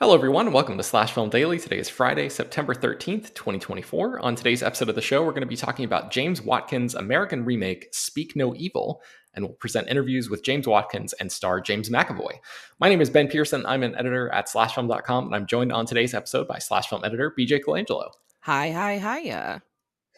Hello, everyone. Welcome to Slash Film Daily. Today is Friday, September 13th, 2024. On today's episode of the show, we're going to be talking about James Watkins' American remake, Speak No Evil, and we'll present interviews with James Watkins and star James McAvoy. My name is Ben Pearson. I'm an editor at slashfilm.com, and I'm joined on today's episode by Slash Film editor BJ Colangelo. Hiya.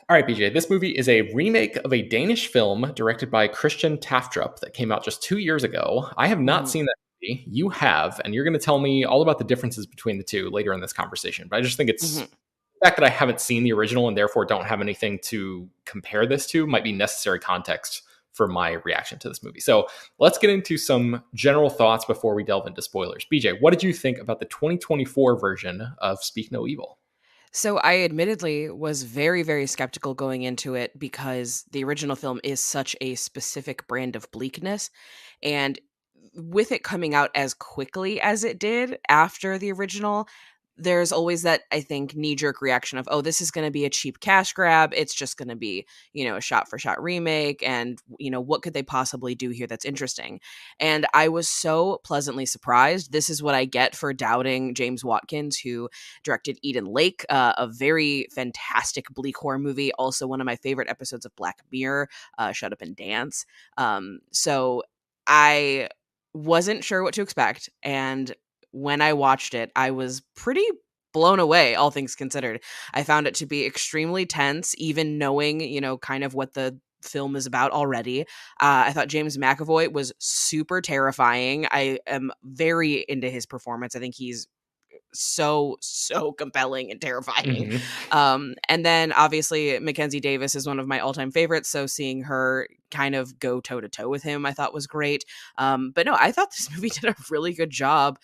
All right, BJ, this movie is a remake of a Danish film directed by Christian Taftrup that came out just 2 years ago. I have not Mhm. seen that movie. You have, and you're going to tell me all about the differences between the two later in this conversation. But I just think it's Mhm. the fact that I haven't seen the original and therefore don't have anything to compare this to might be necessary context for my reaction to this movie. So let's get into some general thoughts before we delve into spoilers. BJ, what did you think about the 2024 version of Speak No Evil? So I admittedly was very, very skeptical going into it because the original film is such a specific brand of bleakness. And with it coming out as quickly as it did after the original, there's always that, I think, knee-jerk reaction of, oh, this is going to be a cheap cash grab. It's just going to be, a shot-for-shot remake. And, what could they possibly do here that's interesting? And I was so pleasantly surprised. This is what I get for doubting James Watkins, who directed Eden Lake, a very fantastic bleak horror movie. Also one of my favorite episodes of Black Mirror, Shut Up and Dance. So I wasn't sure what to expect. And when I watched it, I was pretty blown away, all things considered. I found it to be extremely tense, even knowing, kind of what the film is about already. I thought James McAvoy was super terrifying. I am very into his performance. I think he's so compelling and terrifying. Mhm. And then obviously Mackenzie Davis is one of my all-time favorites, so seeing her kind of go toe to toe with him I thought was great. But no, I thought this movie did a really good job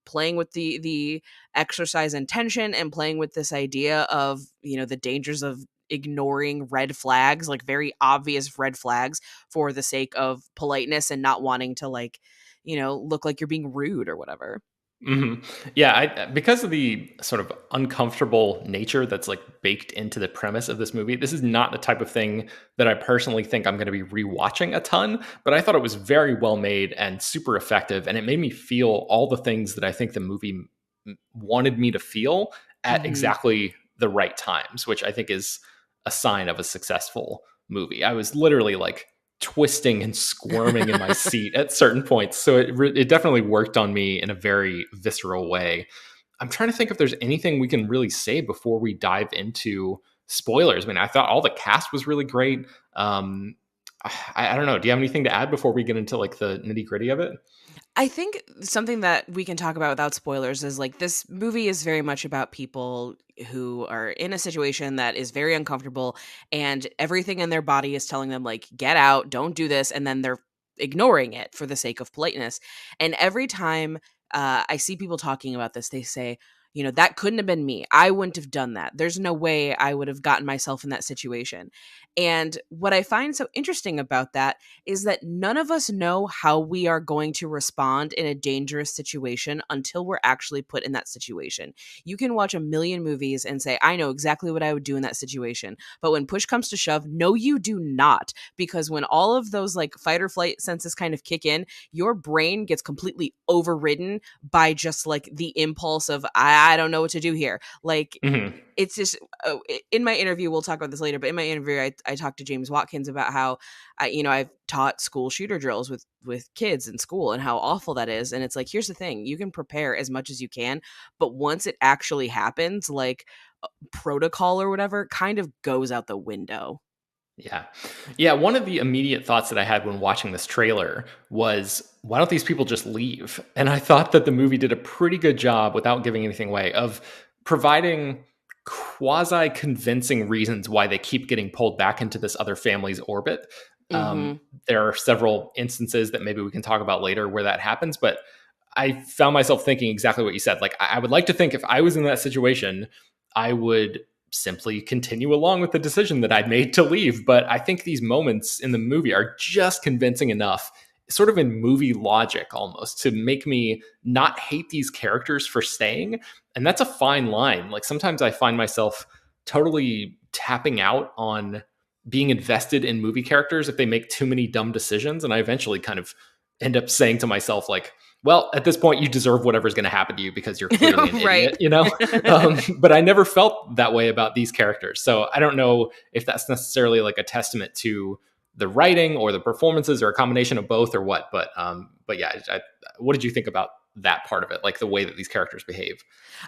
playing with the exercise and tension, and playing with this idea of the dangers of ignoring red flags, like very obvious red flags, for the sake of politeness and not wanting to, like, look like you're being rude or whatever. Yeah, because of the sort of uncomfortable nature that's like baked into the premise of this movie, this is not the type of thing that I personally think I'm going to be rewatching a ton, but I thought it was very well made and super effective, and it made me feel all the things that I think the movie wanted me to feel at Mhm. exactly the right times, which I think is a sign of a successful movie. I was literally like twisting and squirming in my seat at certain points. So it definitely worked on me in a very visceral way. I'm trying to think if there's anything we can really say before we dive into spoilers. I mean, I thought all the cast was really great. I don't know. Do you have anything to add before we get into like the nitty gritty of it? I think something that we can talk about without spoilers is, like, this movie is very much about people who are in a situation that is very uncomfortable, and everything in their body is telling them, like, get out, don't do this, and then they're ignoring it for the sake of politeness. And every time I see people talking about this, they say, that couldn't have been me. I wouldn't have done that. There's no way I would have gotten myself in that situation. And what I find so interesting about that is that none of us know how we are going to respond in a dangerous situation until we're actually put in that situation. You can watch a million movies and say, I know exactly what I would do in that situation. But when push comes to shove, no, you do not. Because when all of those, like, fight or flight senses kind of kick in, your brain gets completely overridden by just, like, the impulse of, I don't know what to do here. Like, Mhm. it's just, in my interview, we'll talk about this later, but in my interview, I talked to James Watkins about how I've taught school shooter drills with kids in school, and how awful that is. And it's like, here's the thing: you can prepare as much as you can, but once it actually happens, like, protocol or whatever kind of goes out the window. Yeah. Yeah. One of the immediate thoughts that I had when watching this trailer was, why don't these people just leave? And I thought that the movie did a pretty good job, without giving anything away, of providing quasi convincing reasons why they keep getting pulled back into this other family's orbit. Um, Hmm. there are several instances that maybe we can talk about later where that happens, but I found myself thinking exactly what you said. Like, I would like to think if I was in that situation, I would simply continue along with the decision that I'd made to leave. But I think these moments in the movie are just convincing enough, sort of in movie logic almost, to make me not hate these characters for staying. And that's a fine line. Like, sometimes I find myself totally tapping out on being invested in movie characters if they make too many dumb decisions. And I eventually kind of end up saying to myself, like, well, at this point, you deserve whatever's going to happen to you because you're clearly an Right. idiot, you know? But I never felt that way about these characters. So I don't know if that's necessarily like a testament to the writing or the performances or a combination of both or what. But yeah, what did you think about that part of it? Like the way that these characters behave?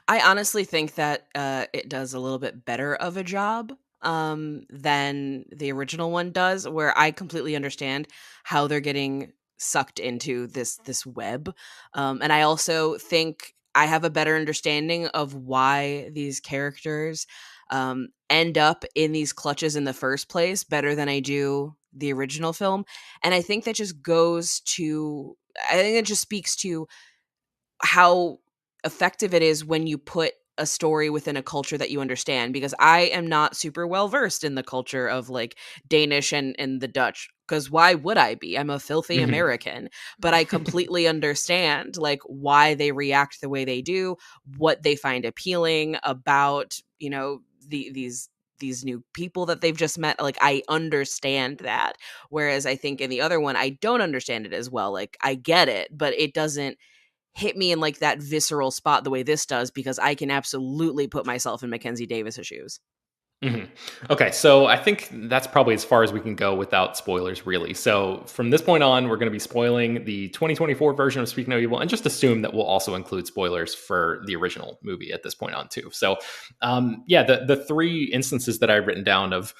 I honestly think that it does a little bit better of a job than the original one does, where I completely understand how they're getting sucked into this web, and I also think I have a better understanding of why these characters end up in these clutches in the first place better than I do the original film, and I think that just goes to I think it just speaks to how effective it is when you put a story within a culture that you understand, because I am not super well versed in the culture of like Danish and the Dutch, because why would I be? I'm a filthy Hmm. American, but I completely understand like why they react the way they do, what they find appealing about, these new people that they've just met. Like I understand that, whereas I think in the other one I don't understand it as well. Like I get it, but it doesn't hit me in like that visceral spot the way this does, because I can absolutely put myself in Mackenzie Davis's shoes. Hmm. Okay, so I think that's probably as far as we can go without spoilers, really. So from this point on, we're going to be spoiling the 2024 version of Speak No Evil, and just assume that we'll also include spoilers for the original movie at this point on too. So, yeah, the three instances that I've written down of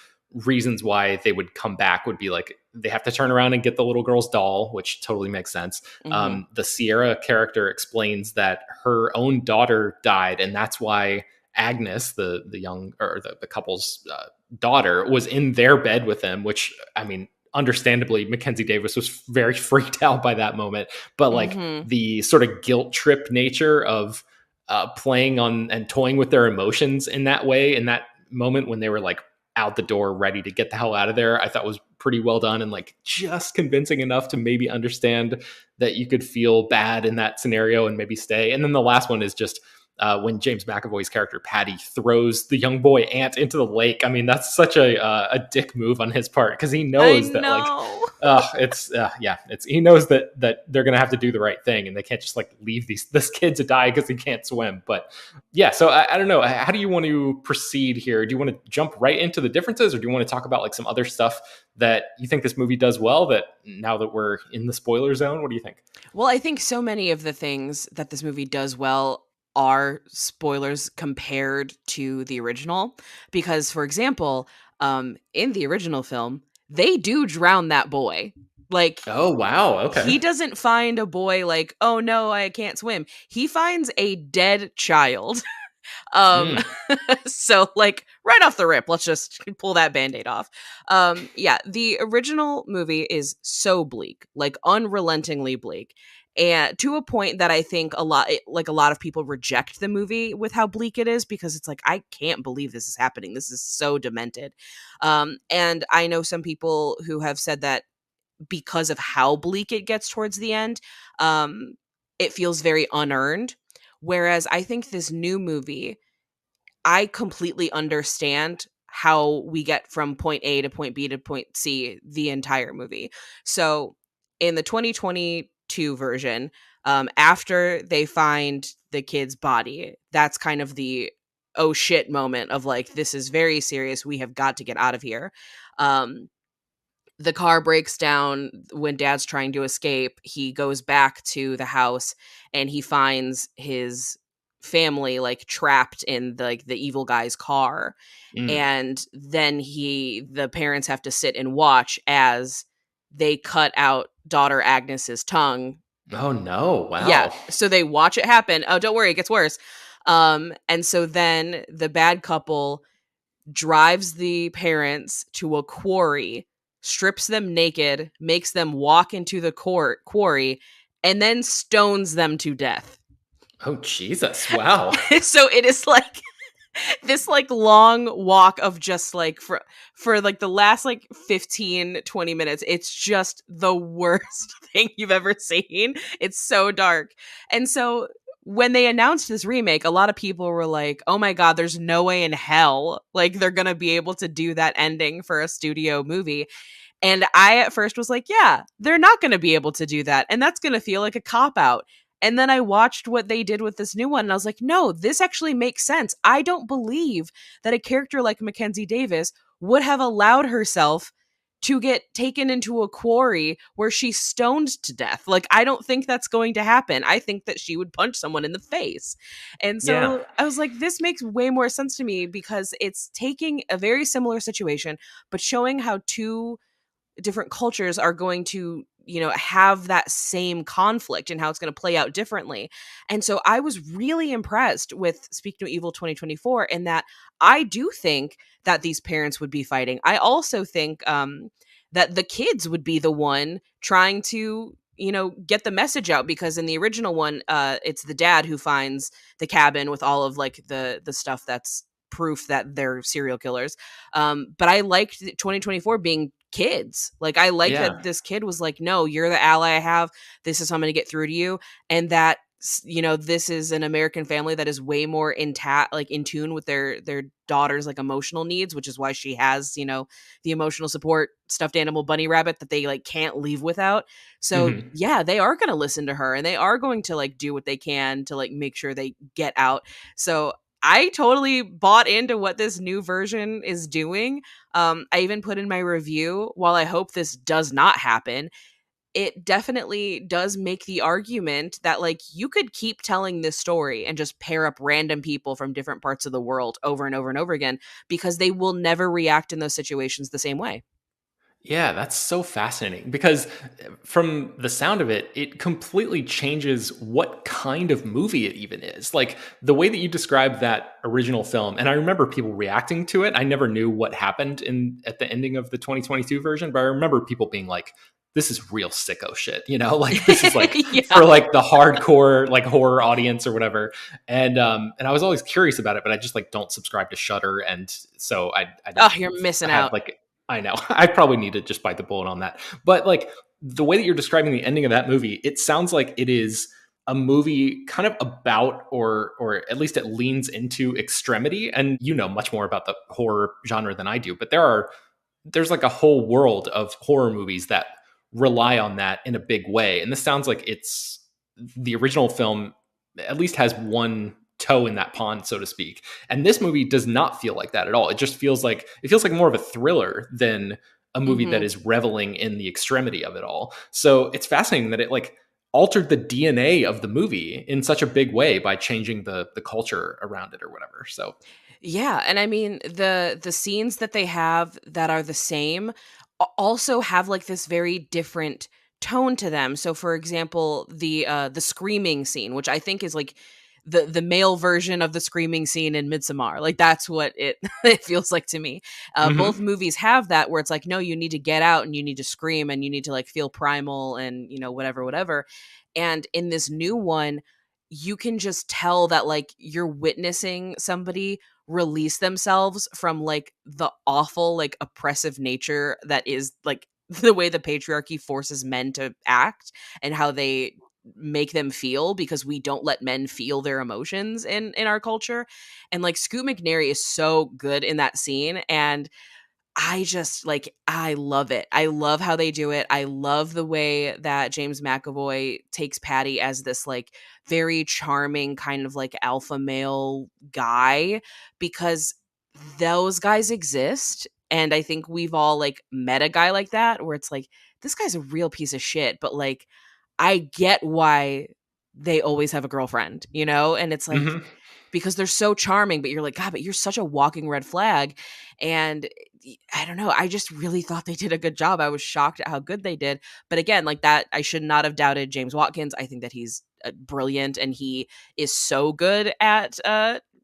reasons why they would come back would be like they have to turn around and get the little girl's doll, which totally makes sense. Mhm. The Sierra character explains that her own daughter died, and that's why Agnes, the young or the couple's daughter, was in their bed with them. Which I mean, understandably, Mackenzie Davis was very freaked out by that moment. But like Mhm. the sort of guilt trip nature of playing on and toying with their emotions in that way, in that moment when they were like out the door, ready to get the hell out of there, I thought was pretty well done and like just convincing enough to maybe understand that you could feel bad in that scenario and maybe stay. And then the last one is just when James McAvoy's character Patty throws the young boy Ant into the lake. I mean, that's such a dick move on his part because he I knows that like know. it's he knows that they're gonna have to do the right thing and they can't just like leave this kid to die because he can't swim. But yeah, so I don't know. How do you want to proceed here? Do you want to jump right into the differences, or do you want to talk about like some other stuff that you think this movie does well? That now that we're in the spoiler zone, what do you think? Well, I think so many of the things that this movie does well are spoilers compared to the original, because for example, in the original film, they do drown that boy. Like Oh wow, okay. he doesn't find a boy like, "Oh no, I can't swim." He finds a dead child. Um, Mm. so like right off the rip, let's just pull that band-aid off. Yeah, the original movie is so bleak, like unrelentingly bleak. And to a point that I think like a lot of people reject the movie with how bleak it is, because it's like, I can't believe this is happening. This is so demented. And I know some people who have said that because of how bleak it gets towards the end, um, it feels very unearned. Whereas I think this new movie, I completely understand how we get from point A to point B to point C the entire movie. So in the 2022 version, after they find the kid's body, that's kind of the oh shit moment of like, this is very serious. We have got to get out of here. Um, the car breaks down when dad's trying to escape. He goes back to the house and he finds his family like trapped in the evil guy's car. Mm. And then the parents have to sit and watch as they cut out daughter Agnes's tongue. Oh no! Yeah, Wow. so they watch it happen. Oh, don't worry, it gets worse. And so then the bad couple drives the parents to a quarry, strips them naked, makes them walk into the quarry, and then stones them to death. Oh Jesus! Wow. So it is like this like long walk of just like for like the last like 15-20 minutes, it's just the worst thing you've ever seen. It's so dark. And so when they announced this remake, a lot of people were like, oh my god, there's no way in hell like they're gonna be able to do that ending for a studio movie. And I at first was like, yeah, they're not gonna be able to do that, and that's gonna feel like a cop out. And then I watched what they did with this new one, and I was like, no, this actually makes sense. I don't believe that a character like Mackenzie Davis would have allowed herself to get taken into a quarry where she's stoned to death. Like, I don't think that's going to happen. I think that she would punch someone in the face. And Yeah. so I was like, this makes way more sense to me because it's taking a very similar situation, but showing how two different cultures are going to have that same conflict and how it's going to play out differently. And so I was really impressed with Speak No Evil 2024 in that I do think that these parents would be fighting. I also think that the kids would be the one trying to get the message out, because in the original one it's the dad who finds the cabin with all of like the stuff that's proof that they're serial killers. But I liked 2024 being kids. Like, I like Yeah. that this kid was like, no, you're the ally I have. This is how I'm going to get through to you. And that, this is an American family that is way more like in tune with their daughter's like emotional needs, which is why she has, the emotional support stuffed animal bunny rabbit that they like can't leave without. So Hmm. yeah, they are going to listen to her and they are going to like do what they can to like make sure they get out. So I totally bought into what this new version is doing. I even put in my review, while I hope this does not happen, it definitely does make the argument that like you could keep telling this story and just pair up random people from different parts of the world over and over and over again, because they will never react in those situations the same way. Yeah, that's so fascinating because from the sound of it, it completely changes what kind of movie it even is. Like the way that you described that original film, and I remember people reacting to it. I never knew what happened in at the ending of the 2022 version, but I remember people being like, this is real sicko shit, like this is like Yeah. for like the hardcore like horror audience or whatever. And I was always curious about it, but I just like don't subscribe to Shudder, and so I Oh, didn't you're missing have out. like I know. I probably need to just bite the bullet on that. But like the way that you're describing the ending of that movie, it sounds like it is a movie kind of about or at least it leans into extremity. And you know much more about the horror genre than I do, but there's like a whole world of horror movies that rely on that in a big way. And this sounds like it's the original film at least has one toe in that pond, so to speak. And this movie does not feel like that at all. It feels like more of a thriller than a movie that Hmm. is reveling in the extremity of it all. So it's fascinating that it like altered the DNA of the movie in such a big way by changing the culture around it or whatever. So Yeah, and I mean the scenes that they have that are the same also have like this very different tone to them. So for example, the screaming scene, which I think is like the male version of the screaming scene in Midsommar. Like that's what it it feels like to me. Both mhm. movies have that where it's like, no, you need to get out and you need to scream and you need to like feel primal and whatever whatever. And in this new one, you can just tell that like you're witnessing somebody release themselves from like the awful like oppressive nature that is like the way the patriarchy forces men to act and how they make them feel, because we don't let men feel their emotions in our culture. And like Scoot McNairy is so good in that scene, and I just like I love it. I love how they do it. I love the way that James McAvoy takes Patty as this like very charming kind of like alpha male guy, because those guys exist, and I think we've all like met a guy like that where it's like this guy's a real piece of shit, but like I get why they always have a girlfriend, And it's like Mhm. because they're so charming, but you're like, God, but you're such a walking red flag. And I don't know. I just really thought they did a good job. I was shocked at how good they did. But again, like that, I should not have doubted James Watkins. I think that he's brilliant, and he is so good at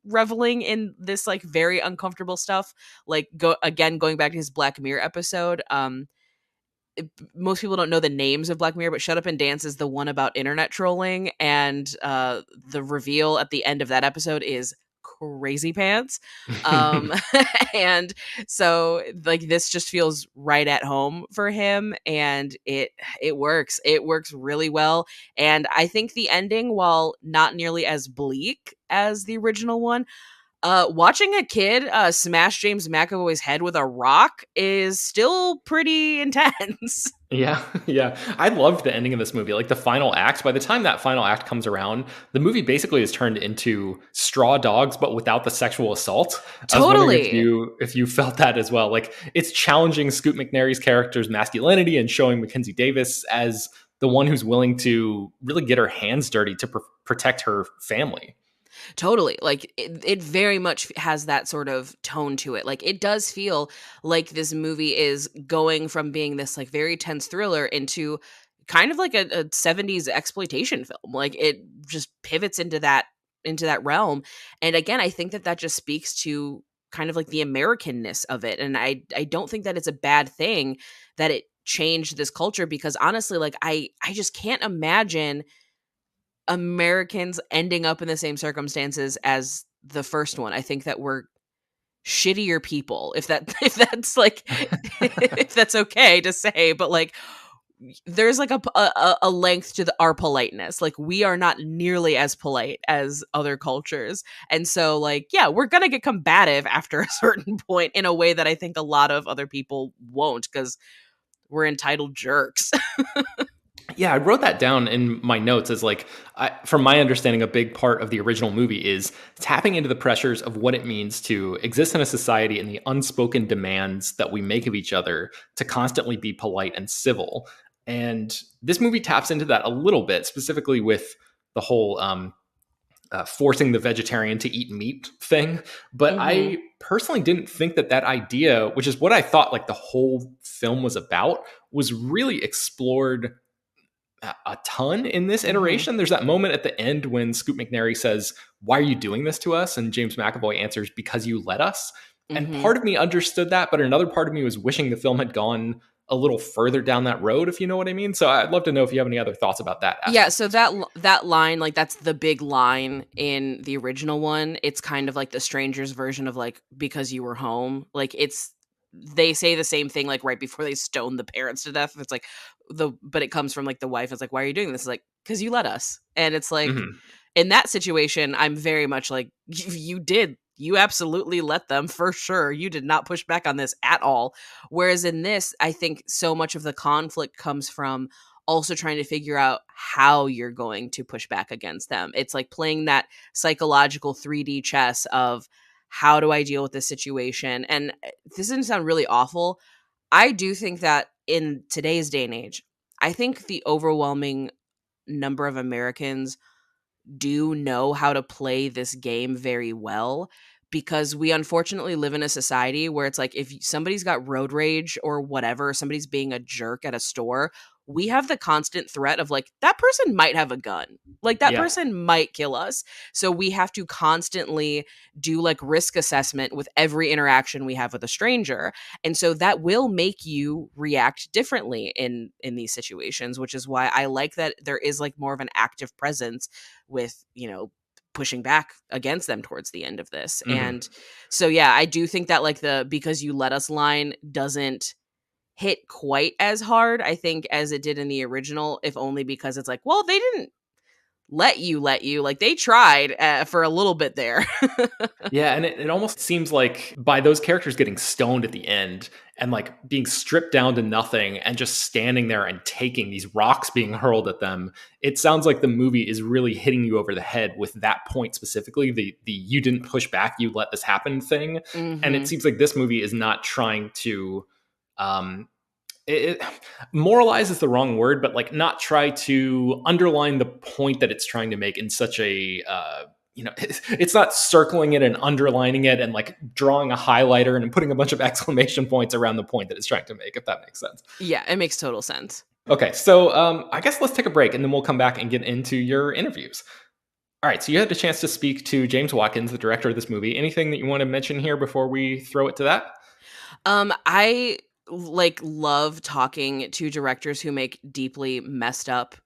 reveling in this like very uncomfortable stuff. Like going back to his Black Mirror episode. Most people don't know the names of Black Mirror, but Shut Up and Dance is the one about internet trolling, and the reveal at the end of that episode is crazy pants. Um, and so like this just feels right at home for him, and it works. It works really well, and I think the ending, while not nearly as bleak as the original one, watching a kid smash James McAvoy's head with a rock is still pretty intense. Yeah, yeah. I loved the ending of this movie. Like the final act, by the time that final act comes around, the movie basically is turned into Straw Dogs, but without the sexual assault. I was wondering if Totally. you felt that as well. Like it's challenging Scoot McNairy's character's masculinity and showing Mackenzie Davis as the one who's willing to really get her hands dirty to protect her family. Totally. Like it very much has that sort of tone to it. Like it does feel like this movie is going from being this like very tense thriller into kind of like a 70s exploitation film. Like it just pivots into that realm. And again, I think that that just speaks to kind of like the Americanness of it. And I don't think that it's a bad thing that it changed this culture, because honestly, like I just can't imagine Americans ending up in the same circumstances as the first one. I think that we're shittier people, if that if that's like if that's okay to say, but like there's like a length to our politeness. Like we are not nearly as polite as other cultures. And so like yeah, we're going to get combative after a certain point in a way that I think a lot of other people won't, cuz we're entitled jerks. Yeah, I wrote that down in my notes as like, from my understanding, a big part of the original movie is tapping into the pressures of what it means to exist in a society and the unspoken demands that we make of each other to constantly be polite and civil. And this movie taps into that a little bit, specifically with the whole forcing the vegetarian to eat meat thing. But Mhm. I personally didn't think that that idea, which is what I thought like the whole film was about, was really explored a ton in this Mhm. iteration. There's that moment at the end when Scoot McNairy says, "Why are you doing this to us?" And James McAvoy answers, "Because you let us." And Mhm. part of me understood that, but another part of me was wishing the film had gone a little further down that road, if you know what I mean. So I'd love to know if you have any other thoughts about that Yeah, aspect of so this movie. that line, like that's the big line in the original one. It's kind of like the stranger's version of like because you were home. Like it's they say the same thing like right before they stone the parents to death. It's like but it comes from like the wife. It's like, why are you doing this? It's like, because you let us. And it's like Hmm. in that situation, I'm very much like, you did. You absolutely let them for sure. You did not push back on this at all. Whereas in this, I think so much of the conflict comes from also trying to figure out how you're going to push back against them. It's like playing that psychological 3D chess of how do I deal with this situation? And this doesn't sound really awful. I do think that in today's day and age, I think the overwhelming number of Americans do know how to play this game very well, because we unfortunately live in a society where it's like if somebody's got road rage or whatever, somebody's being a jerk at a store, we have the constant threat of like that person might have a gun. Like that Yeah. person might kill us. So we have to constantly do like risk assessment with every interaction we have with a stranger. And so that will make you react differently in these situations, which is why I like that there is like more of an active presence with, pushing back against them towards the end of this. Hmm. And so yeah, I do think that like the because you let us line doesn't hit quite as hard, I think, as it did in the original, if only because it's like, well, they didn't let you like they tried for a little bit there. Yeah, and it almost seems like by those characters getting stoned at the end and like being stripped down to nothing and just standing there and taking these rocks being hurled at them, it sounds like the movie is really hitting you over the head with that point specifically, the you didn't push back, you let this happen thing. And it Mhm. seems like this movie is not trying to um it, moralize is the wrong word, but like not try to underline the point that it's trying to make in such a it's not circling it and underlining it and like drawing a highlighter and putting a bunch of exclamation points around the point that it's trying to make, if that makes sense. Yeah, it makes total sense. Okay, so I guess let's take a break and then we'll come back and get into your interviews. All right, so you had the chance to speak to James Watkins, the director of this movie. Anything that you want to mention here before we throw it to that? I like love talking to directors who make deeply messed up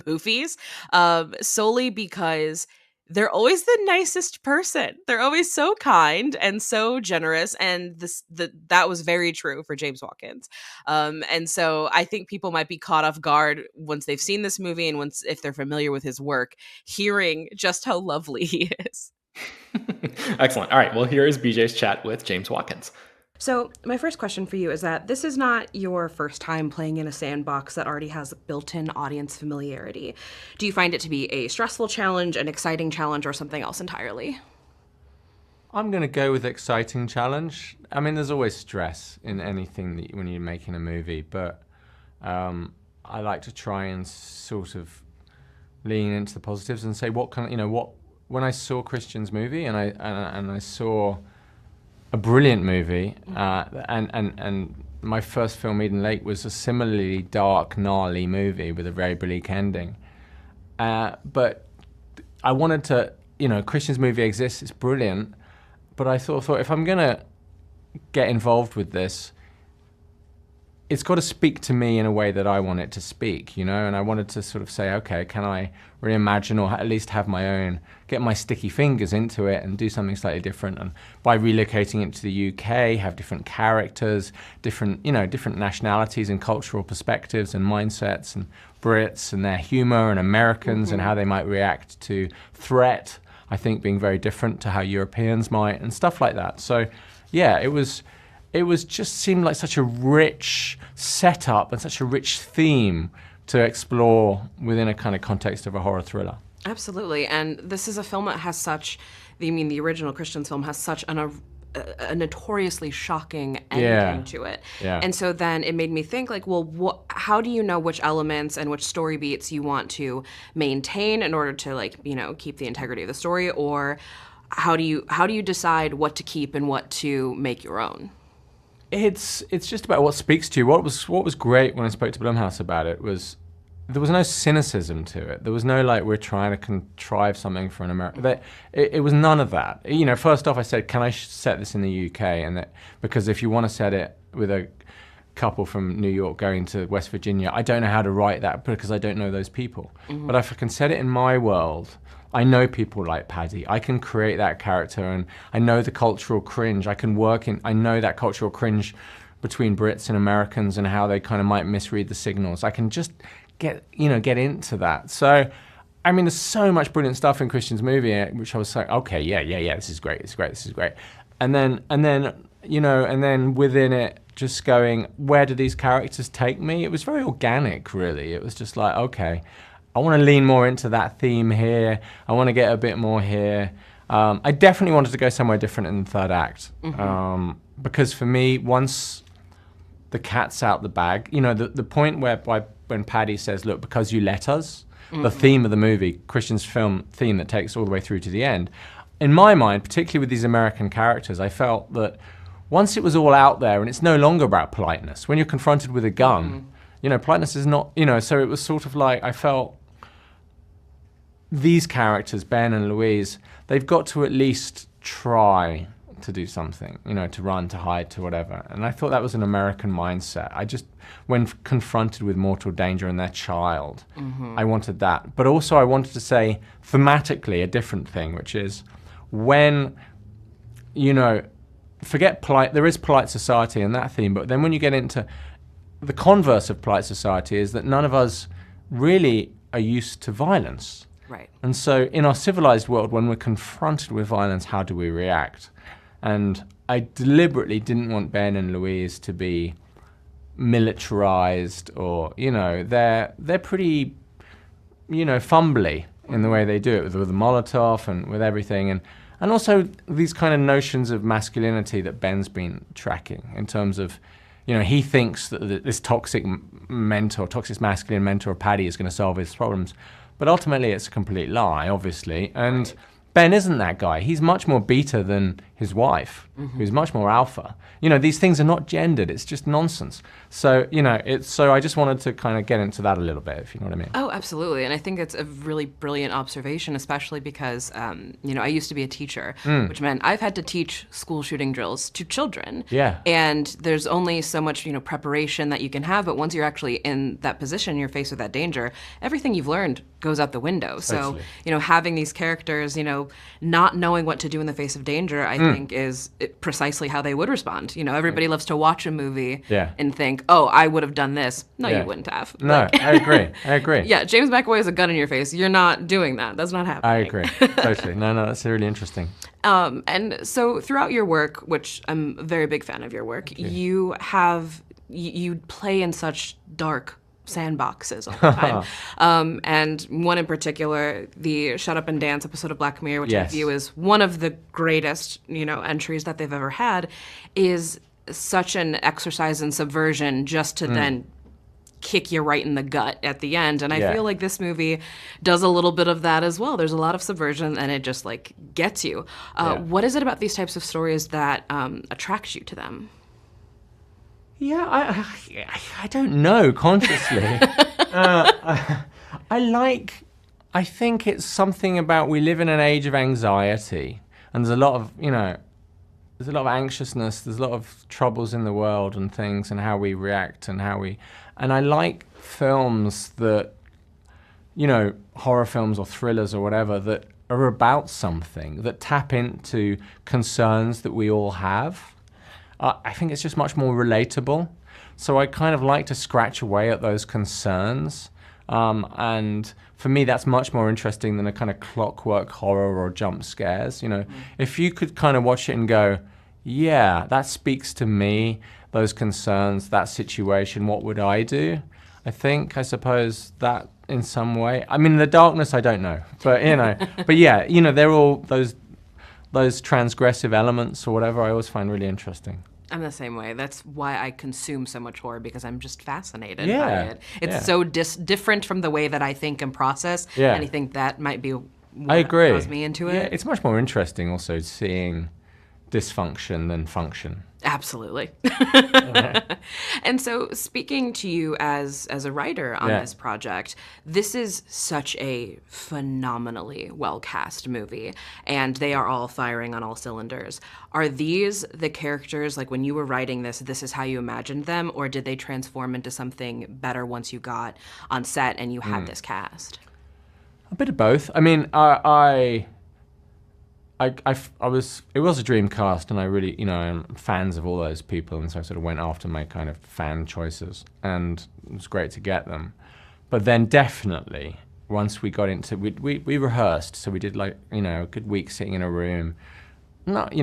movies, solely because they're always the nicest person. They're always so kind and so generous, and that was very true for James Watkins. And so I think people might be caught off guard once they've seen this movie and once if they're familiar with his work, hearing just how lovely he is. Excellent. All right, well, here is BJ's chat with James Watkins. So my first question for you is that this is not your first time playing in a sandbox that already has built-in audience familiarity. Do you find it to be a stressful challenge, an exciting challenge, or something else entirely? I'm going to go with exciting challenge. I mean, there's always stress in anything that when you're making a movie, but I like to try and sort of lean into the positives and say, what can what when I saw Christian's movie and I saw a brilliant movie, and my first film, Eden Lake, was a similarly dark, gnarly movie with a very bleak ending. But I wanted to, Christian's movie exists, it's brilliant, but I thought if I'm gonna get involved with this, it's got to speak to me in a way that I want it to speak, and I wanted to sort of say, okay, can I reimagine or at least have my own, get my sticky fingers into it and do something slightly different, and by relocating it to the UK, have different characters, different nationalities and cultural perspectives and mindsets, and Brits and their humor, and Americans and how they might react to threat, I think being very different to how Europeans might, and stuff like that. So yeah, it just seemed like such a rich setup and such a rich theme to explore within a kind of context of a horror thriller. Absolutely, and this is a film that has the original Christian's film has such a notoriously shocking ending to it. Yeah. And so then it made me think, like, well, how do you know which elements and which story beats you want to maintain in order to, keep the integrity of the story, or how do you decide what to keep and what to make your own? It's just about what speaks to you. What was great when I spoke to Blumhouse about it was there was no cynicism to it. There was no we're trying to contrive something for an American. It was none of that. First off, I said, can I set this in the UK? And because if you want to set it with a couple from New York going to West Virginia, I don't know how to write that because I don't know those people. Mm-hmm. But if I can set it in my world, I know people like Paddy. I can create that character, and I know the cultural cringe. I know that cultural cringe between Brits and Americans and how they kind of might misread the signals. I can just get into that. So, I mean, there's so much brilliant stuff in Christian's movie, which I was like, okay, yeah, this is great, this is great. And then within it, just going, where do these characters take me? It was very organic, really. It was just like, okay, I want to lean more into that theme here. I want to get a bit more here. I definitely wanted to go somewhere different in the third act. Mm-hmm. Because for me, once the cat's out the bag, the point when Paddy says, look, because you let us, the theme of the movie, Christian's film theme that takes all the way through to the end, in my mind, particularly with these American characters, I felt that once it was all out there and it's no longer about politeness, when you're confronted with a gun, politeness is not, so it was sort of like I felt these characters, Ben and Louise, they've got to at least try to do something, to run, to hide, to whatever. And I thought that was an American mindset. When confronted with mortal danger and their child, I wanted that. But also I wanted to say thematically a different thing, which is when, forget polite, there is polite society in that theme, but then when you get into the converse of polite society is that none of us really are used to violence. Right. And so in our civilized world, when we're confronted with violence, how do we react? And I deliberately didn't want Ben and Louise to be militarized or, they're pretty, fumbly in the way they do it with the Molotov and with everything. And also these kind of notions of masculinity that Ben's been tracking in terms of, he thinks that this toxic masculine mentor, Paddy, is going to solve his problems. But ultimately, it's a complete lie, obviously. And right. Ben isn't that guy. He's much more beta than his wife, who's much more alpha. These things are not gendered. It's just nonsense. So, so I just wanted to kind of get into that a little bit, if you know what I mean. Oh, absolutely. And I think it's a really brilliant observation, especially because, I used to be a teacher, which meant I've had to teach school shooting drills to children. Yeah. And there's only so much, preparation that you can have. But once you're actually in that position, you're faced with that danger, everything you've learned goes out the window. Totally. So, having these characters, know, not knowing what to do in the face of danger, I think is precisely how they would respond. You know, everybody loves to watch a movie and think, oh, I would have done this. No, you wouldn't have. No, I agree. Yeah, James McAvoy has a gun in your face. You're not doing that. That's not happening. I agree. Totally. No, that's really interesting. And so throughout your work, which I'm a very big fan of your work, you play in such dark sandboxes all the time. And one in particular, the Shut Up and Dance episode of Black Mirror, which I view as one of the greatest, you know, entries that they've ever had, is such an exercise in subversion just to then kick you right in the gut at the end. And I feel like this movie does a little bit of that as well. There's a lot of subversion and it just like gets you. What is it about these types of stories that attracts you to them? Yeah, I don't know consciously. I think it's something about we live in an age of anxiety, and there's a lot of, you know, there's a lot of anxiousness, there's a lot of troubles in the world and things, and how we react and and I like films that, you know, horror films or thrillers or whatever, that are about something, that tap into concerns that we all have. I think it's just much more relatable. So I kind of like to scratch away at those concerns. And for me, that's much more interesting than a kind of clockwork horror or jump scares. You know, if you could kind of watch it and go, yeah, that speaks to me, those concerns, that situation, what would I do? I suppose that in some way, I mean, the darkness, I don't know, but, you know, but yeah, you know, they're all those transgressive elements or whatever I always find really interesting. I'm the same way. That's why I consume so much horror, because I'm just fascinated by it. It's so different from the way that I think and process, and I think that might be what draws me into it. Yeah, it's much more interesting also seeing dysfunction than function. Absolutely. And so speaking to you as a writer on this project, this is such a phenomenally well-cast movie, and they are all firing on all cylinders. Are these the characters, like when you were writing this is how you imagined them, or did they transform into something better once you got on set and you had this cast? A bit of both. I mean, it was a dream cast, and I really, you know, I'm fans of all those people, and so I sort of went after my kind of fan choices, and it was great to get them. But then definitely, once we got into, we rehearsed, so we did like, you know, a good week sitting in a room, not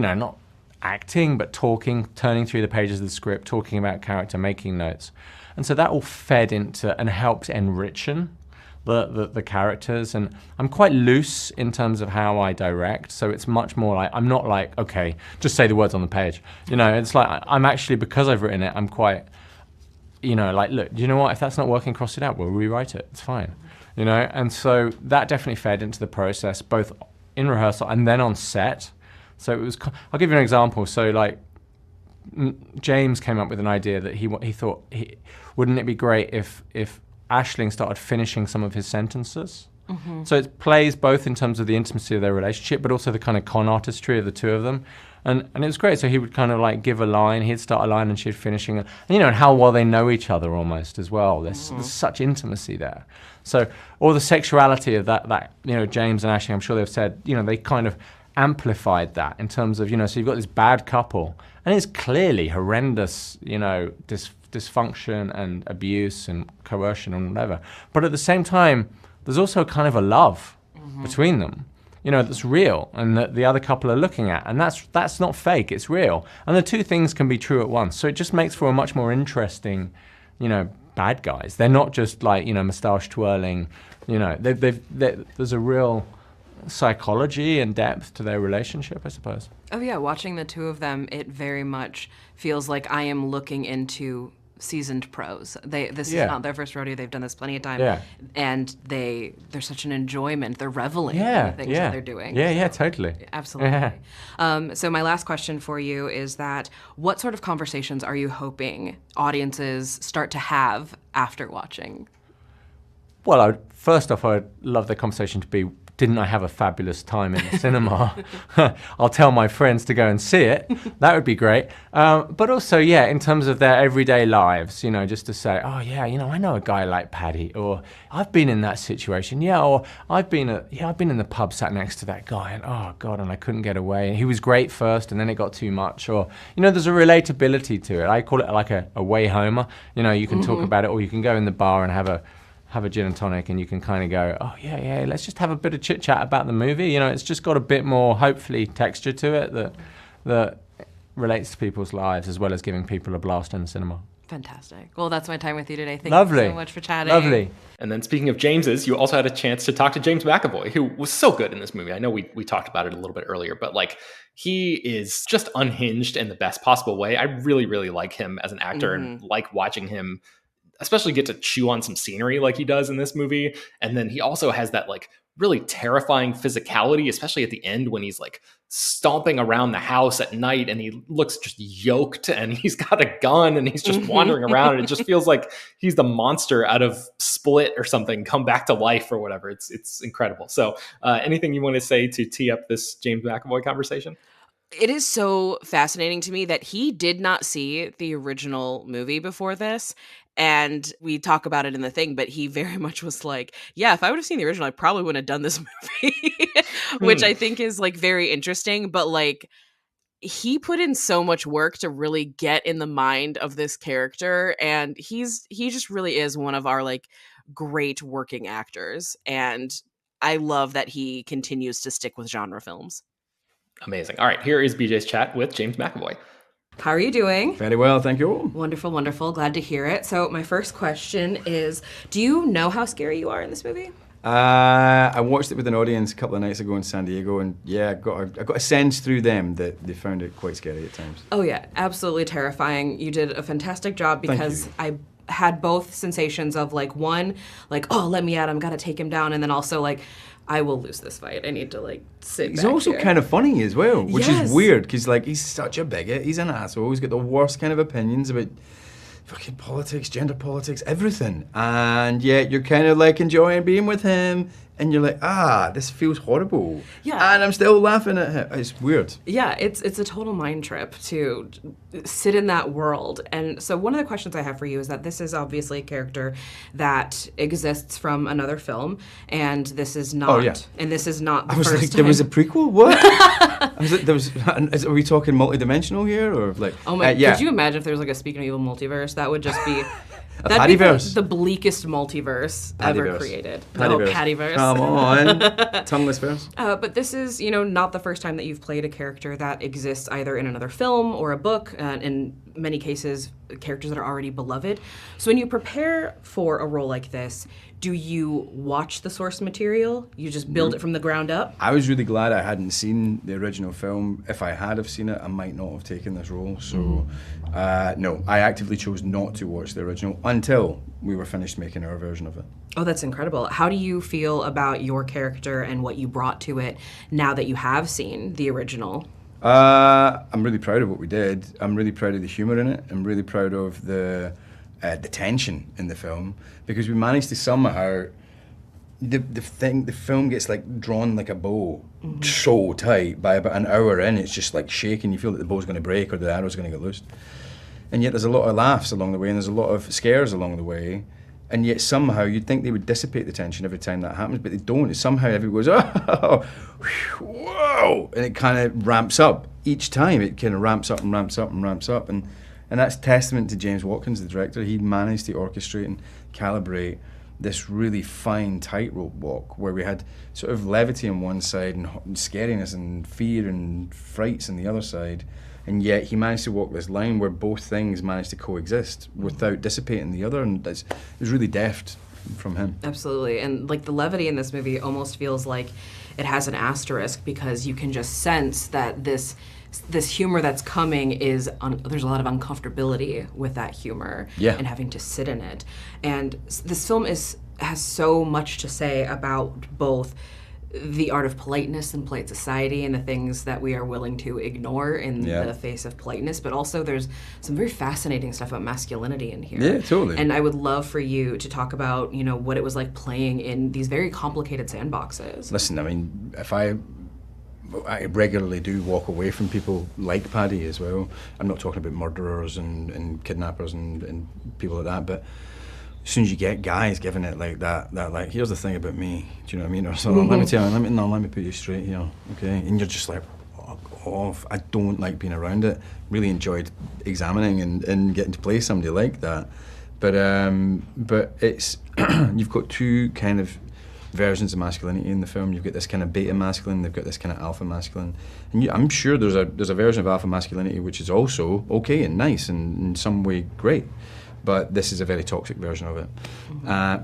acting, but talking, turning through the pages of the script, talking about character, making notes. And so that all fed into and helped enrichen the characters, and I'm quite loose in terms of how I direct, so it's much more like, I'm not like, okay, just say the words on the page. You know, it's like, I'm actually, because I've written it, I'm quite, you know, like, look, do you know what, if that's not working, cross it out, we'll rewrite it, it's fine. You know, and so that definitely fed into the process, both in rehearsal and then on set. So it was, I'll give you an example. So like, James came up with an idea that he thought, wouldn't it be great if Aisling started finishing some of his sentences. So it plays both in terms of the intimacy of their relationship, but also the kind of con artistry of the two of them. And it was great. So he would kind of like give a line, he'd start a line and she'd finishing it. And, you know, and how well they know each other almost as well. There's such intimacy there. So all the sexuality of that, you know, James and Aisling, I'm sure they've said, you know, they kind of amplified that in terms of, you know, so you've got this bad couple, and it's clearly horrendous, you know, dysfunction and abuse and coercion and whatever. But at the same time, there's also kind of a love between them, you know, that's real and that the other couple are looking at. And that's not fake, it's real. And the two things can be true at once. So it just makes for a much more interesting, you know, bad guys. They're not just like, you know, moustache twirling, you know, there's a real psychology and depth to their relationship, I suppose. Oh yeah, watching the two of them, it very much feels like I am looking into seasoned pros. This is not their first rodeo. They've done this plenty of time, and there's such an enjoyment. They're reveling in the things that they're doing. Yeah, totally. Absolutely. Yeah. So my last question for you is that what sort of conversations are you hoping audiences start to have after watching? Well, first off, I'd love the conversation to be didn't I have a fabulous time in the cinema? I'll tell my friends to go and see it. That would be great. But also, yeah, in terms of their everyday lives, you know, just to say, oh yeah, you know, I know a guy like Paddy, or I've been in that situation, yeah, or I've been in the pub sat next to that guy, and oh God, and I couldn't get away. He was great first, and then it got too much, or you know, there's a relatability to it. I call it like a way homer. You know, you can talk about it, or you can go in the bar and have a gin and tonic, and you can kind of go, oh yeah, let's just have a bit of chit chat about the movie. You know, it's just got a bit more, hopefully, texture to it that relates to people's lives, as well as giving people a blast in the cinema. Fantastic. Well, that's my time with you today. Thank Lovely. you so much for chatting. Lovely. And then speaking of James's, you also had a chance to talk to James McAvoy, who was so good in this movie. I know we talked about it a little bit earlier, but like he is just unhinged in the best possible way. I really, really like him as an actor and like watching him especially get to chew on some scenery like he does in this movie. And then he also has that like really terrifying physicality, especially at the end when he's like stomping around the house at night and he looks just yoked and he's got a gun and he's just wandering around and it just feels like he's the monster out of Split or something come back to life or whatever. It's incredible. So anything you want to say to tee up this James McAvoy conversation? It is so fascinating to me that he did not see the original movie before this. And we talk about it in the thing, but he very much was like, yeah, if I would have seen the original, I probably wouldn't have done this movie, which I think is like very interesting. But like, he put in so much work to really get in the mind of this character. And he just really is one of our like great working actors. And I love that he continues to stick with genre films. Amazing. All right, here is BJ's chat with James McAvoy. How are you doing? Very well, thank you. Wonderful, wonderful. Glad to hear it. So my first question is, do you know how scary you are in this movie? I watched it with an audience a couple of nights ago in San Diego, and yeah, I got a sense through them that they found it quite scary at times. Oh yeah, absolutely terrifying. You did a fantastic job because I had both sensations of like, one, like, oh, let me at him, gotta take him down, and then also like, I will lose this fight. I need to like sit He's back also here. kind of funny as well, which Yes. is weird because like he's such a bigot. He's an asshole. He's got the worst kind of opinions about fucking politics, gender politics, everything. And yet you're kind of like enjoying being with him, and you're like, this feels horrible. Yeah. And I'm still laughing at him. It's weird. Yeah, it's a total mind trip to sit in that world. And so one of the questions I have for you is that this is obviously a character that exists from another film, and this is not. Oh, yeah. And this is not the I was first like, time. there was a prequel? What? I was like, are we talking multidimensional here, or like? Oh my! yeah. Could you imagine if there was like a Speaking of Evil multiverse? That would just be. A That'd be Paddyverse. the bleakest multiverse ever Paddyverse. created. Paddyverse. Oh, Paddyverse. Come on. Tongueless verse. But this is, not the first time that you've played a character that exists either in another film or a book, in many cases, characters that are already beloved. So when you prepare for a role like this, do you watch the source material? You just build it from the ground up? I was really glad I hadn't seen the original film. If I had have seen it, I might not have taken this role. So, no, I actively chose not to watch the original until we were finished making our version of it. Oh, that's incredible. How do you feel about your character and what you brought to it now that you have seen the original? I'm really proud of what we did. I'm really proud of the humour in it. I'm really proud of the tension in the film, because we managed to somehow the film gets like drawn like a bow so tight. By about an hour in, it's just like shaking. You feel that the bow's going to break or the arrow's going to get loosed. And yet there's a lot of laughs along the way, and there's a lot of scares along the way. And yet somehow you'd think they would dissipate the tension every time that happens, but they don't. It's somehow everyone goes, oh, whoa, and it kind of ramps up each time. It kind of ramps up and ramps up and ramps up, and that's testament to James Watkins, the director. He managed to orchestrate and calibrate this really fine tightrope walk where we had sort of levity on one side and scariness and fear and frights on the other side. And yet he managed to walk this line where both things managed to coexist without dissipating the other, and it was really deft from him. Absolutely. And like the levity in this movie almost feels like it has an asterisk, because you can just sense that this humor that's coming is there's a lot of uncomfortability with that humor and having to sit in it. And this film has so much to say about both the art of politeness in polite society and the things that we are willing to ignore in the face of politeness, but also there's some very fascinating stuff about masculinity in here. Yeah, totally. And I would love for you to talk about, you know, what it was like playing in these very complicated sandboxes. Listen, I mean, I regularly do walk away from people like Paddy as well. I'm not talking about murderers and kidnappers and people like that, but as soon as you get guys giving it like that like, here's the thing about me, do you know what I mean? Or so, let me tell you, let me put you straight here, okay? And you're just like, off. I don't like being around it. Really enjoyed examining and getting to play somebody like that. But it's, you've got two kind of versions of masculinity in the film. You've got this kind of beta masculine, they've got this kind of alpha masculine. And I'm sure there's a version of alpha masculinity which is also okay and nice and in some way great. But this is a very toxic version of it.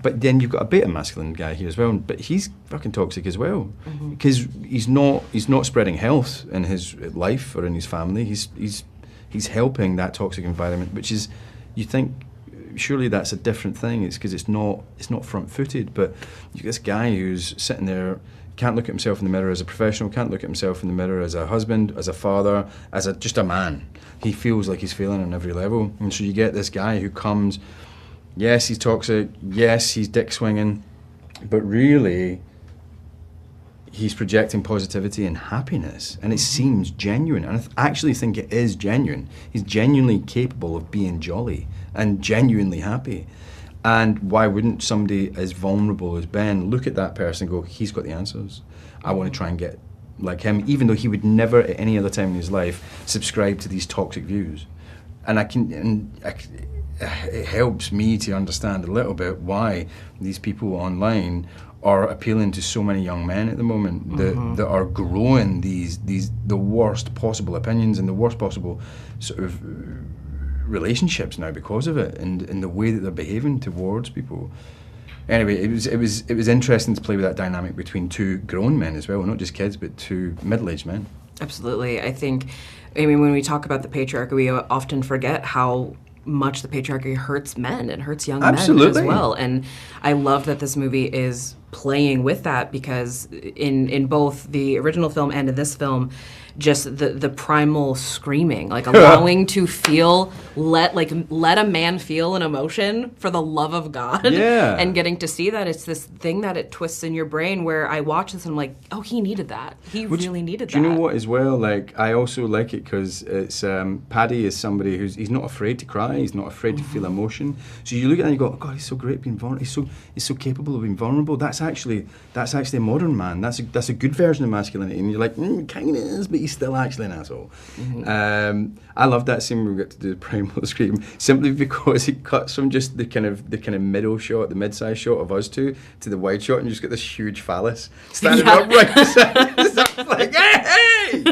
But then you've got a beta masculine guy here as well, but he's fucking toxic as well, because he's not spreading health in his life or in his family. He's helping that toxic environment, which is, you think, surely that's a different thing. It's because it's not front-footed. But you get this guy who's sitting there, can't look at himself in the mirror as a professional, can't look at himself in the mirror as a husband, as a father, as just a man. He feels like he's failing on every level. And so you get this guy who comes, yes, he's toxic, yes, he's dick swinging, but really, he's projecting positivity and happiness, and it seems genuine. And I actually think it is genuine. He's genuinely capable of being jolly and genuinely happy. And why wouldn't somebody as vulnerable as Ben look at that person and go, he's got the answers. I want to try and get like him, even though he would never at any other time in his life subscribe to these toxic views. And it helps me to understand a little bit why these people online are appealing to so many young men at the moment that are growing the worst possible opinions and the worst possible sort of relationships now because of it, and the way that they're behaving towards people. Anyway, it was interesting to play with that dynamic between two grown men as well, not just kids, but two middle-aged men. Absolutely. I mean, when we talk about the patriarchy, we often forget how much the patriarchy hurts men and hurts young men as well. And I love that this movie is playing with that, because in both the original film and in this film, just the primal screaming, like allowing to feel, let a man feel an emotion for the love of God. Yeah. And getting to see that, it's this thing that it twists in your brain where I watch this and I'm like, oh, he needed that. He really needed that. Do you know what as well? Like, I also like it because it's, Paddy is somebody he's not afraid to cry, he's not afraid to feel emotion. So you look at it and you go, oh God, he's so great being vulnerable, he's so capable of being vulnerable. That's actually a modern man. That's a good version of masculinity. And you're like, kind of is, but he's still actually an asshole. I love that scene where we get to do the primal scream, simply because it cuts from just the kind of middle shot, the mid-size shot of us two, to the wide shot, and you just get this huge phallus standing up right beside us, like, hey!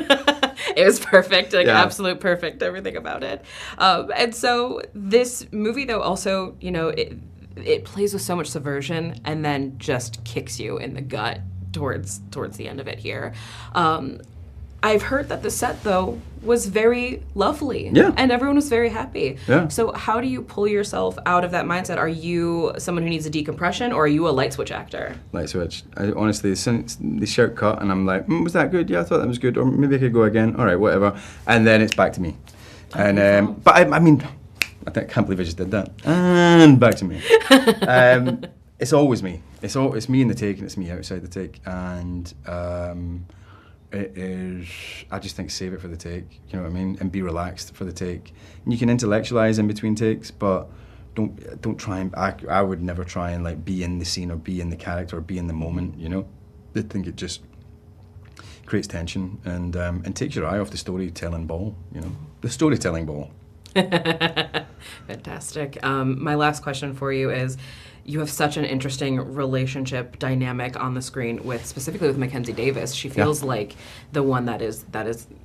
It was perfect, absolute perfect, everything about it. And so this movie, though, also, you know, it plays with so much subversion and then just kicks you in the gut towards the end of it here. I've heard that the set, though, was very lovely. Yeah. And everyone was very happy. Yeah. So how do you pull yourself out of that mindset? Are you someone who needs a decompression, or are you a light switch actor? Light switch. I honestly, since the shirt cut, and I'm like, was that good? Yeah, I thought that was good. Or maybe I could go again. All right, whatever. And then it's back to me. And but I mean, I can't believe I just did that. And back to me. It's always me. It's me in the take, and it's me outside the take. And it is, I just think, save it for the take, you know what I mean, and be relaxed for the take. And you can intellectualize in between takes, but don't try and, I would never try and like be in the scene or be in the character or be in the moment, you know. I think it just creates tension and takes your eye off the storytelling ball, you know, the storytelling ball. Fantastic. My last question for you is, you have such an interesting relationship dynamic on the screen specifically with Mackenzie Davis. She feels like the one that is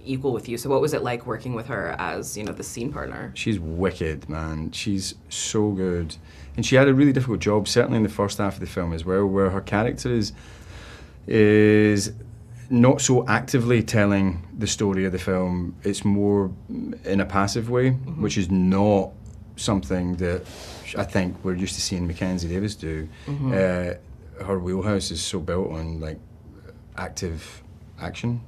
equal with you. So what was it like working with her as, you know, the scene partner? She's wicked, man. She's so good. And she had a really difficult job, certainly in the first half of the film as well, where her character is not so actively telling the story of the film. It's more in a passive way, which is not something that I think we're used to seeing Mackenzie Davis do. Her wheelhouse is so built on like active action.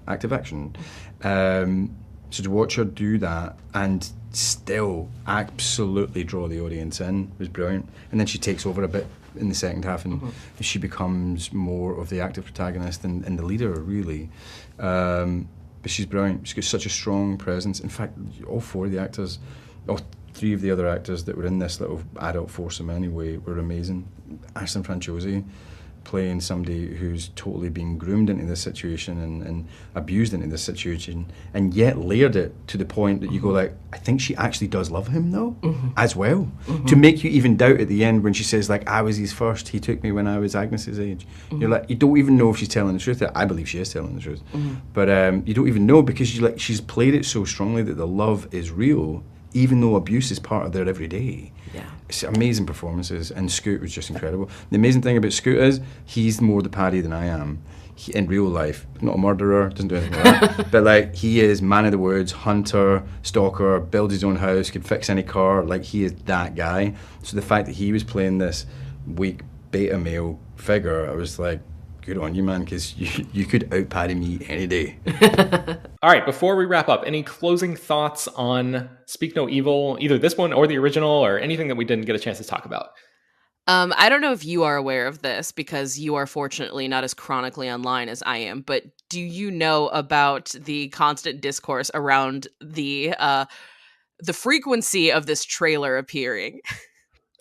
So to watch her do that and still absolutely draw the audience in was brilliant. And then she takes over a bit in the second half, and she becomes more of the active protagonist and the leader, really. But she's brilliant. She's got such a strong presence. In fact, all three of the other actors that were in this little adult foursome anyway were amazing. Ashton Franciosi playing somebody who's totally been groomed into this situation and abused into this situation, and yet layered it to the point that you go like, I think she actually does love him though, as well. To make you even doubt at the end when she says like, I was his first, he took me when I was Agnes's age. You're like, you don't even know if she's telling the truth. I believe she is telling the truth. But you don't even know, because she's played it so strongly that the love is real, even though abuse is part of their everyday. Yeah. It's amazing performances, and Scoot was just incredible. The amazing thing about Scoot is he's more the Paddy than I am. In real life, not a murderer, doesn't do anything like that, but like he is man of the woods, hunter, stalker, builds his own house, can fix any car, like he is that guy. So the fact that he was playing this weak beta male figure, I was like, good on you, man, because you could out-Paddy me any day. All right, before we wrap up, any closing thoughts on Speak No Evil, either this one or the original, or anything that we didn't get a chance to talk about? I don't know if you are aware of this, because you are fortunately not as chronically online as I am, but do you know about the constant discourse around the frequency of this trailer appearing?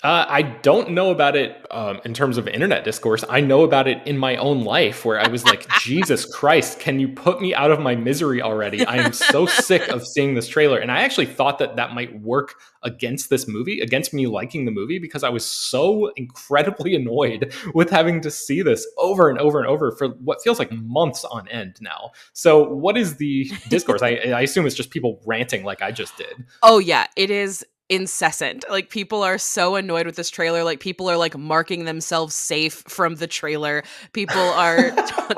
I don't know about it in terms of internet discourse. I know about it in my own life, where I was like, Jesus Christ, can you put me out of my misery already? I am so sick of seeing this trailer. And I actually thought that might work against this movie, against me liking the movie, because I was so incredibly annoyed with having to see this over and over and over for what feels like months on end now. So what is the discourse? I assume it's just people ranting like I just did. Oh yeah, it is incessant. Like, people are so annoyed with this trailer. Like, people are like marking themselves safe from the trailer. People are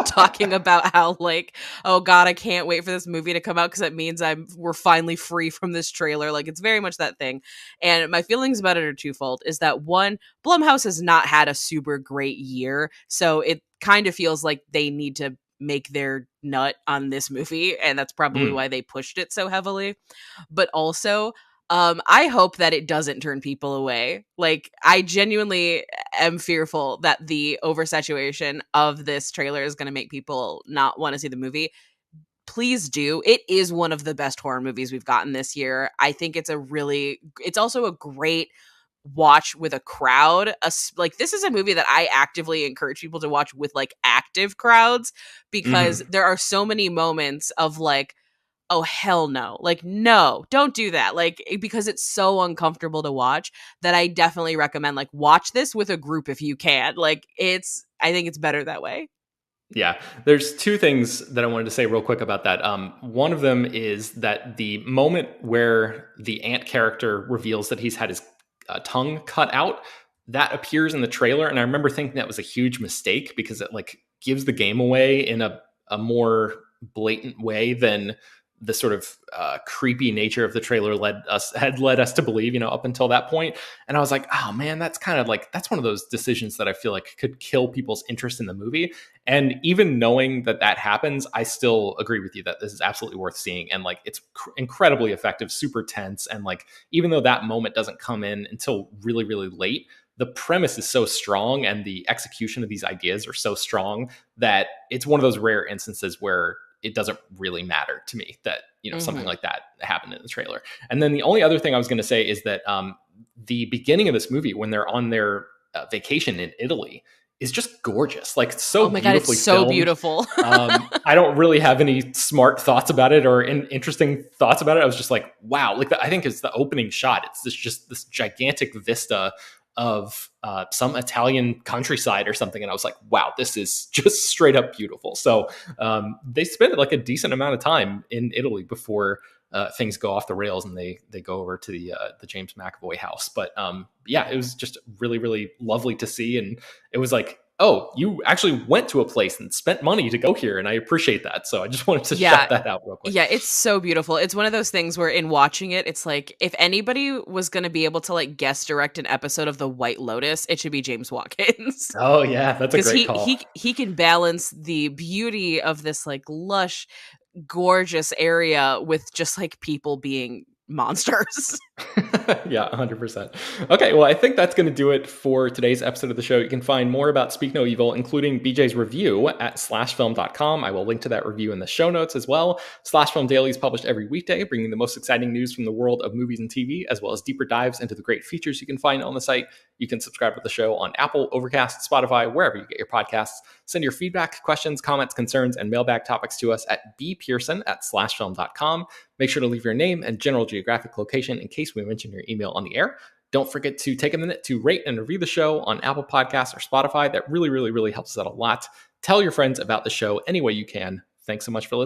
talking about how like, oh god, I can't wait for this movie to come out because it means we're finally free from this trailer. Like, it's very much that thing. And my feelings about it are twofold. Is that one, Blumhouse has not had a super great year, so it kind of feels like they need to make their nut on this movie, and that's probably why they pushed it so heavily. But also, I hope that it doesn't turn people away. Like, I genuinely am fearful that the oversaturation of this trailer is going to make people not want to see the movie. Please do. It is one of the best horror movies we've gotten this year. I think it's also a great watch with a crowd. Like, this is a movie that I actively encourage people to watch with like active crowds, because there are so many moments of like, oh hell no, like, no, don't do that, like, because it's so uncomfortable to watch, that I definitely recommend like watch this with a group if you can. Like, I think it's better that way. Yeah, there's two things that I wanted to say real quick about that. One of them is that the moment where the ant character reveals that he's had his tongue cut out, that appears in the trailer, and I remember thinking that was a huge mistake, because it like gives the game away in a more blatant way than the sort of creepy nature of the trailer had led us to believe, up until that point. And I was like, oh man, that's kind of like, that's one of those decisions that I feel like could kill people's interest in the movie. And even knowing that happens, I still agree with you that this is absolutely worth seeing. And like, it's incredibly effective, super tense. And like, even though that moment doesn't come in until really, really late, the premise is so strong and the execution of these ideas are so strong that it's one of those rare instances where it doesn't really matter to me that, something like that happened in the trailer. And then the only other thing I was going to say is that the beginning of this movie, when they're on their vacation in Italy, is just gorgeous. Like, it's so beautifully God, it's so filmed. beautiful. I don't really have any smart thoughts about it or interesting thoughts about it. I was just like, wow. Like, I think it's the opening shot. It's just this gigantic vista of some Italian countryside or something. And I was like, wow, this is just straight up beautiful. So they spend like a decent amount of time in Italy before things go off the rails and they go over to the James McAvoy house. But yeah, it was just really, really lovely to see. And it was like oh, you actually went to a place and spent money to go here, and I appreciate that. So I just wanted to Yeah. shout that out real quick. Yeah, it's so beautiful. It's one of those things where in watching it, it's like if anybody was going to be able to like guest direct an episode of The White Lotus, it should be James Watkins. Oh yeah, that's a Because great call. he can balance the beauty of this like lush, gorgeous area with just like people being monsters. Yeah, 100%. Okay, well, I think that's going to do it for today's episode of the show. You can find more about Speak No Evil, including BJ's review at slashfilm.com. I will link to that review in the show notes as well. Slash Film Daily is published every weekday, bringing the most exciting news from the world of movies and TV, as well as deeper dives into the great features you can find on the site. You can subscribe to the show on Apple, Overcast, Spotify, wherever you get your podcasts. Send your feedback, questions, comments, concerns, and mailbag topics to us at bpearson@slashfilm.com. Make sure to leave your name and general geographic location in case we mention your email on the air. Don't forget to take a minute to rate and review the show on Apple Podcasts or Spotify. That really, really, really helps us out a lot. Tell your friends about the show any way you can. Thanks so much for listening.